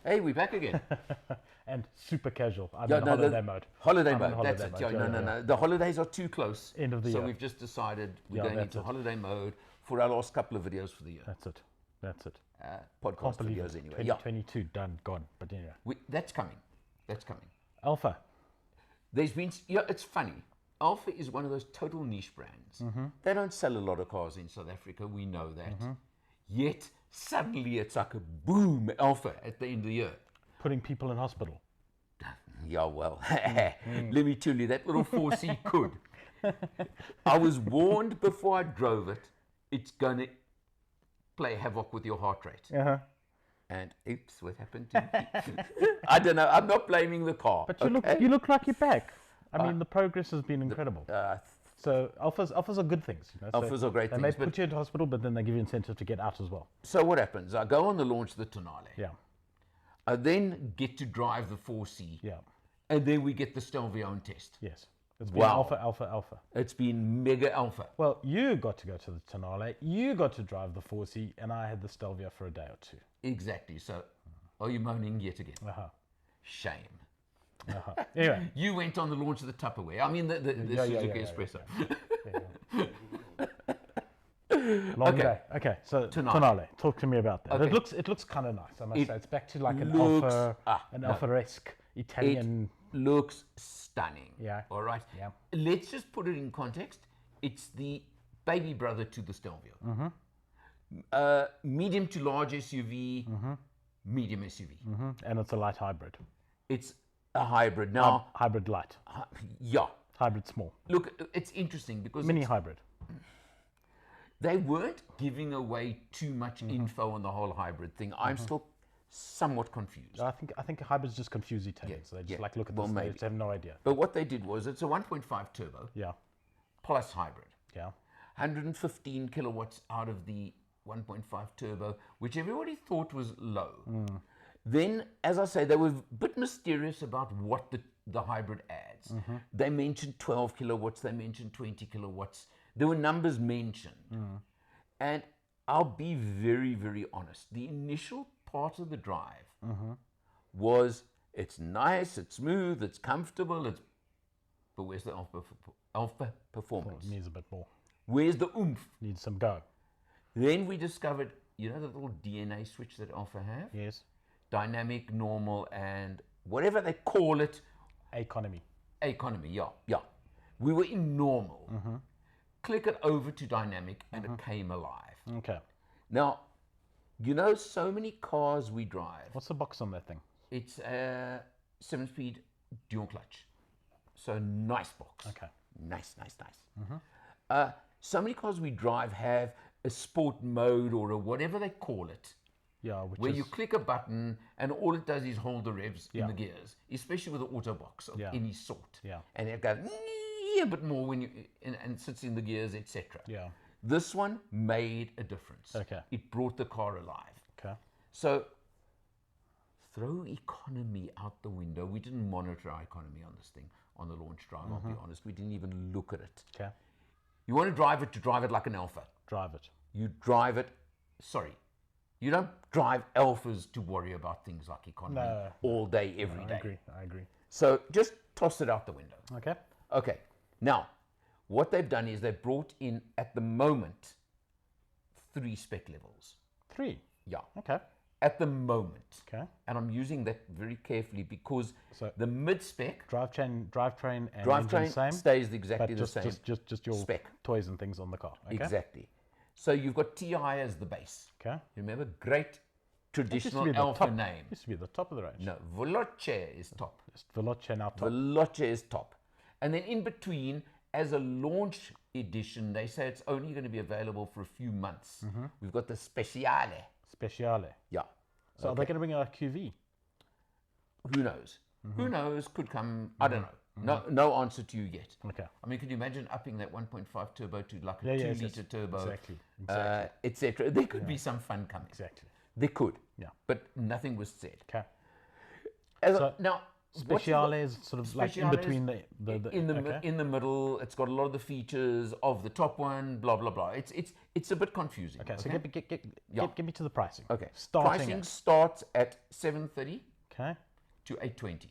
Hey, we're back again. And super casual. I'm Yeah, in no, holiday mode. Holiday I'm in mode, that's holiday it. mode. Yeah, no. The holidays are too close. End of the so year. we've just decided we're Yeah, going that's into it. holiday mode for our last couple of videos for the year. That's it. That's it. Podcast Can't believe videos it. anyway. Yeah, 2022 done, gone. But anyway, that's coming. That's coming. Alfa. There's been, it's funny. Alfa is one of those total niche brands. They don't sell a lot of cars in South Africa. We know that. Yet suddenly it's like a boom, Alfa at the end of the year. Putting people in hospital. Yeah, well, let me tell you, that little 4C could. I was warned before I drove it, it's going to play havoc with your heart rate. Uh-huh. And oops, what happened to me? I don't know. I'm not blaming the car. But you look like you're back. I mean, the progress has been incredible. So Alphas are good things. You know? Alphas are great things. They may put you into hospital, but then they give you incentive to get out as well. So what happens? I go on the launch of the Tonale. Yeah. I then get to drive the 4C. Yeah. And then we get the Stelvio on test. Yes. It's been Wow. Alpha. It's been mega Alpha. Well, you got to go to the Tonale, you got to drive the 4C, and I had the Stelvio for a day or two. Exactly. So are you moaning yet again? Shame. Anyway. You went on the launch of the Tupperware. I mean, the Suzuki Espresso. Long day. Okay, so Tonale. Talk to me about that. Okay. It looks kind of nice, I must say. It's back to like an Alfa-esque Italian. It looks stunning. Yeah. All right. Yeah. Let's just put it in context. It's the baby brother to the Stelvio. Medium to large SUV, medium SUV. And it's a light hybrid. It's a hybrid now. Hybrid light. Yeah. Hybrid small. Look, it's interesting because Mini hybrid. they weren't giving away too much info on the whole hybrid thing. I'm still somewhat confused. I think hybrids just confuse Italians. They just look at this, they just have no idea. But what they did was it's a 1.5 turbo plus hybrid. Yeah. 115 kilowatts out of the 1.5 turbo, which everybody thought was low. Then, as I say, they were a bit mysterious about what the hybrid adds. They mentioned 12 kilowatts, they mentioned 20 kilowatts. There were numbers mentioned. And I'll be very, very honest. The initial part of the drive was, it's nice, it's smooth, it's comfortable, but where's the Alpha performance? It needs a bit more. Where's the oomph? Needs some go. Then we discovered, you know the little DNA switch that Alpha have? Yes. Dynamic, normal, and whatever they call it. Economy. Economy, yeah. We were in normal. Click it over to dynamic and it came alive. Okay. Now, you know, so many cars we drive. What's the box on that thing? It's a 7-speed dual clutch. So nice box. Okay. Nice. So many cars we drive have a sport mode or a whatever they call it. Yeah, where you click a button and all it does is hold the revs in the gears, especially with an auto box of any sort. Yeah. And it goes a bit more when you and sits in the gears, etc. Yeah. This one made a difference. Okay. It brought the car alive. Okay. So throw economy out the window. We didn't monitor our economy on this thing on the launch drive. I'll be honest. We didn't even look at it. Okay. You want to drive it like an Alpha. Drive it. You drive it. Sorry. You don't drive Alphas to worry about things like economy all day, every day. I agree. So just toss it out the window. Okay. Okay. Now, what they've done is they've brought in, at the moment, 3 spec levels. 3? Yeah. Okay. At the moment. Okay. And I'm using that very carefully because the mid-spec drivetrain and drivetrain same, stays exactly the same. Just your spec. Toys and things on the car. Okay? Exactly. So you've got TI as the base. Okay. Remember, great traditional Alpha name. Used to be the top of the range. No, Veloce is top. Veloce now top. Veloce is top. And then in between, as a launch edition, they say it's only going to be available for a few months. We've got the Speciale. Speciale. Yeah. So are they going to bring out a QV? Who knows? Who knows? Could come. I don't know. No answer to you yet. Okay. I mean, can you imagine upping that 1.5 turbo to like a 2-liter turbo? Exactly. Etc. There could be some fun coming. Exactly. There could. Yeah. But nothing was said. Okay. Now, Speciale is sort of like in Speciale between the okay. in the middle. It's got a lot of the features of the top one. Blah blah blah. It's a bit confusing. Okay, so get me to the pricing. Okay, Starting pricing starts at 730 okay to 820.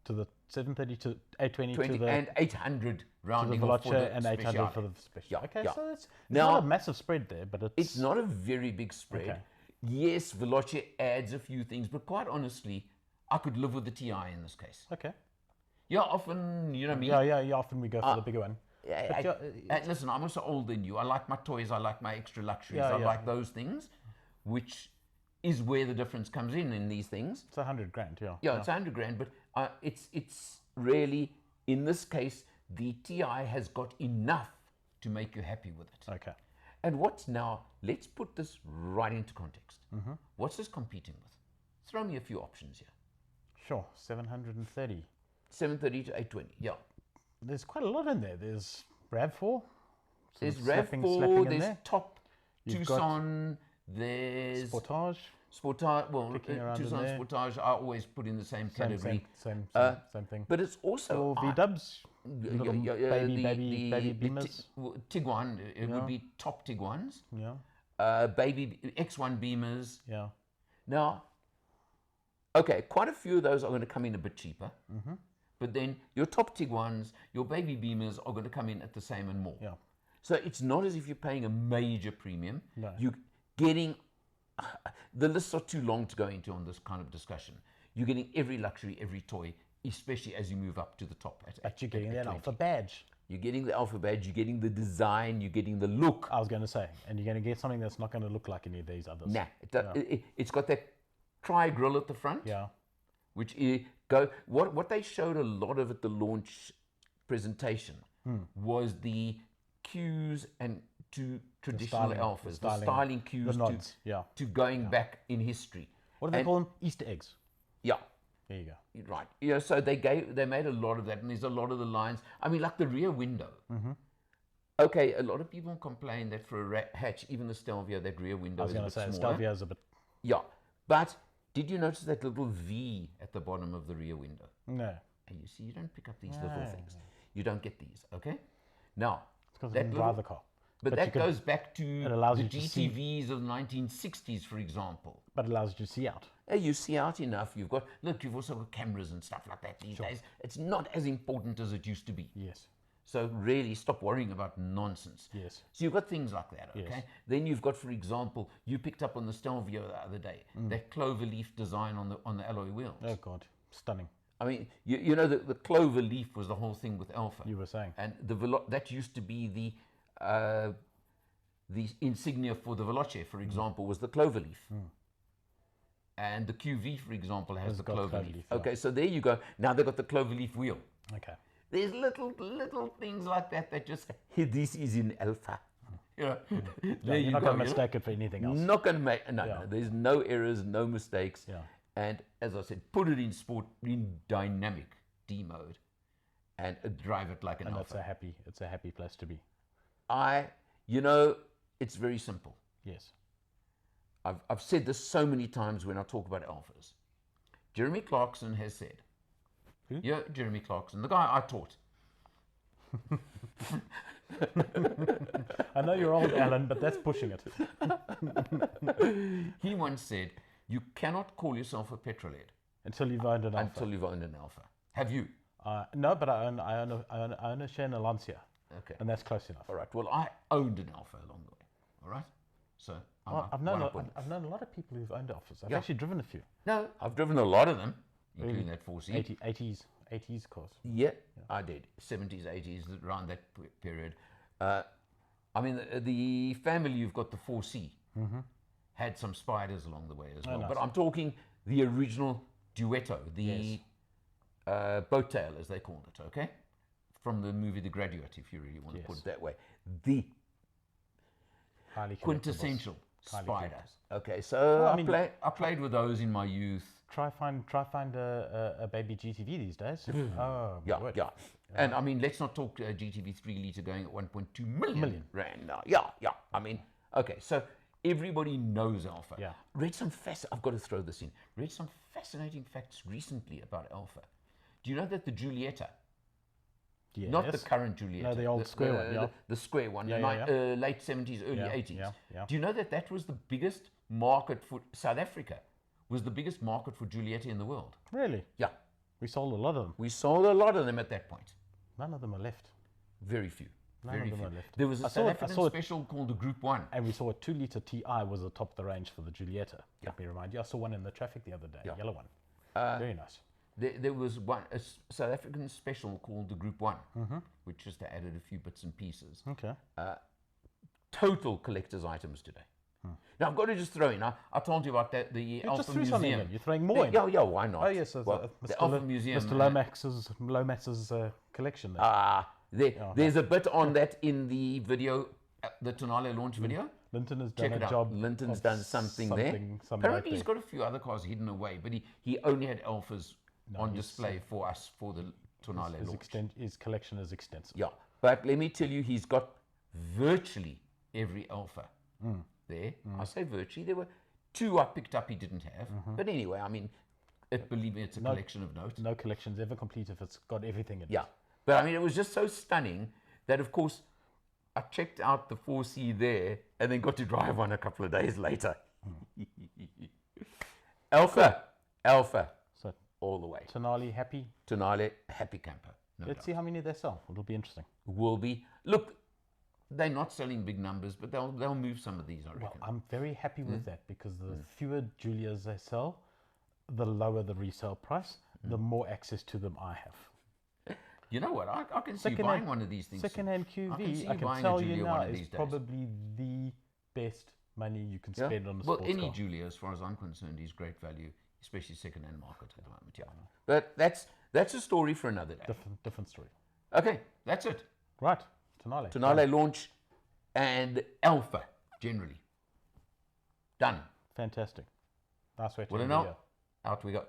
to the 730 to 820 to the and 800 to the rounding off for Veloce the and 800 Speciale. for the special. Yeah, Okay, yeah. so it's Now- not a massive spread there, but It's not a very big spread. Okay. Yes, Veloce adds a few things, but quite honestly, I could live with the TI in this case. okay. Yeah, often, you know me. Yeah. Often we go for the bigger one. Listen, I'm also older than you. I like my toys. I like my extra luxuries. Yeah, I yeah. like those things, which is where the difference comes in these things. It's 100 grand. Yeah. Yeah, it's 100 grand, but it's really, in this case, the TI has got enough to make you happy with it. Okay. And what's now, let's put this right into context. What's this competing with? Throw me a few options here. Sure. 730. 730 to 820, yeah. There's quite a lot in there. There's RAV4. There's slapping RAV4, in there's there. top You've got Tucson, there's Sportage. Sportage, well, kicking around in Tucson there. Sportage, I always put in the same category. Same thing. But it's also... Or V-dubs. Little baby Beamers. Tiguan, it would be top Tiguans. Yeah. Baby X1 Beamers. Yeah. Now, okay, quite a few of those are going to come in a bit cheaper. But then your top Tiguans, your baby Beamers are going to come in at the same and more. Yeah. So it's not as if you're paying a major premium. No. You're getting, the lists are too long to go into on this kind of discussion. You're getting every luxury, every toy, especially as you move up to the top. But you're getting that Alpha badge. You're getting the Alpha badge, you're getting the design, you're getting the look. I was going to say, and you're going to get something that's not going to look like any of these others. Nah, it's got that tri-grill at the front. Yeah. Which what they showed a lot of at the launch presentation was the cues and to traditional Alphas, the styling cues the nods, to going back in history. What do they call them? Easter eggs. Yeah. There you go. Right. Yeah. So they made a lot of that, and there's a lot of the lines. I mean, like the rear window. Okay, a lot of people complain that for a hatch, even the Stelvio, that rear window is a bit smaller. I was going to say, Stelvio is a bit... Yeah, but did you notice that little V at the bottom of the rear window? No. And you see, you don't pick up these little things. You don't get these, okay? Now, it's because I didn't drive the car. But that goes back to the GTVs of the 1960s, for example. But it allows you to see out. You see out enough. You've also got cameras and stuff like that these days. It's not as important as it used to be. Yes. So really stop worrying about nonsense. Yes. So you've got things like that, okay? Yes. Then you've got, for example, you picked up on the Stelvio the other day, that clover leaf design on the alloy wheels. Oh, God. Stunning. I mean, you know, the clover leaf was the whole thing with Alfa. You were saying. And that used to be the insignia for the Veloce, for example, was the clover leaf. And the QV, for example, has the clover leaf. Okay, so there you go. Now they've got the clover leaf wheel. Okay. There's little things like that just, hey, this is in Alfa. Yeah. You're not going to mistake it for anything else. Not going to make, no, there's no errors, no mistakes. Yeah. And as I said, put it in sport, in dynamic D mode, and drive it like an Alfa. It's a happy place to be. It's very simple. Yes. I've said this so many times when I talk about Alphas. Jeremy Clarkson has said, who? Yeah, Jeremy Clarkson, the guy I taught. I know you're old, Alan, but that's pushing it. He once said, you cannot call yourself a petrolhead until you've owned an Alfa. Until you've owned an Alfa. Have you? No, but I own a share in a Lancia. Okay. And that's close enough. All right. Well, I owned an Alfa along the way. All right. So I've known a lot of people who've owned Alfas. I've actually driven a few. No, I've driven a lot of them, including that 4C. 80s cars. Yeah, I did. 70s, 80s, around that period. I mean, the family you've got, the 4C, had some spiders along the way as well. Nice. But I'm talking the original Duetto, the boat tail, as they called it, okay? From the movie The Graduate, if you really want to put it that way. The quintessential spider. Okay, so I played with those in my youth. Try find a baby GTV these days. Yeah. And I mean, let's not talk GTV 3 litre going at 1.2 million rand now. Yeah. I mean, okay, so everybody knows Alfa. Yeah. I've got to throw this in. Read some fascinating facts recently about Alfa. Do you know that the Giulietta, Yes. not the current Giulietta, No, the old square one, yeah. the square one, Yeah. late 70s, early 80s. Yeah. Do you know that that was the biggest market for South Africa? Was the biggest market for Giulietta in the world. Really? Yeah. We sold a lot of them. We sold a lot of them at that point. None of them are left. Very few. None Very of them few. are left. There was a I South saw African it. special called the Group 1. And we saw a 2-litre TI was atop the range for the Giulietta. Let me remind you. I saw one in the traffic the other day, a yellow one. Very nice. There was a South African special called the Group 1, which just added a few bits and pieces. Okay. Total collector's items today. Now, I've got to just throw in, I told you about that, the Alfa just threw something Museum. in. You're throwing more in. Yeah, why not? Oh, yes. So Well, the Alfa Museum. Mr. Lomax's collection there. There's a bit on that in the video, the Tonale launch video. Linton has Check done it a out. job. Linton's of done something there. Apparently, he's there. got a few other cars hidden away, but he only had Alphas on display for us for the Tonale launch. His collection is extensive. Yeah, but let me tell you, he's got virtually every Alpha there. I say virtually. There were 2 I picked up he didn't have. But anyway, I mean, believe me, it's a collection of notes. No collection's ever complete if it's got everything in it. Yeah, but I mean, it was just so stunning that, of course, I checked out the 4C there and then got to drive one a couple of days later. Alpha, So all the way. Tonale happy. Tonale, happy camper. No Let's see how many they sell. It'll be interesting. Will be. Look, they're not selling big numbers, but they'll move some of these, I reckon. Well, I'm very happy with that because the fewer Giulias they sell, the lower the resale price, the more access to them I have. You know what? I can see you buying one of these things. Second-hand QV, I can buying tell a you Giulia now, one of is these days. probably the best money you can spend on a Well, sports any car. Giulia, as far as I'm concerned, is great value, especially second-hand market at the moment. Yeah, but that's a story for another day. Different story. Okay, that's it. Right, Tonale. Tonale launch and Alpha generally done. Fantastic. Nice way to Well, end the now year. out we go.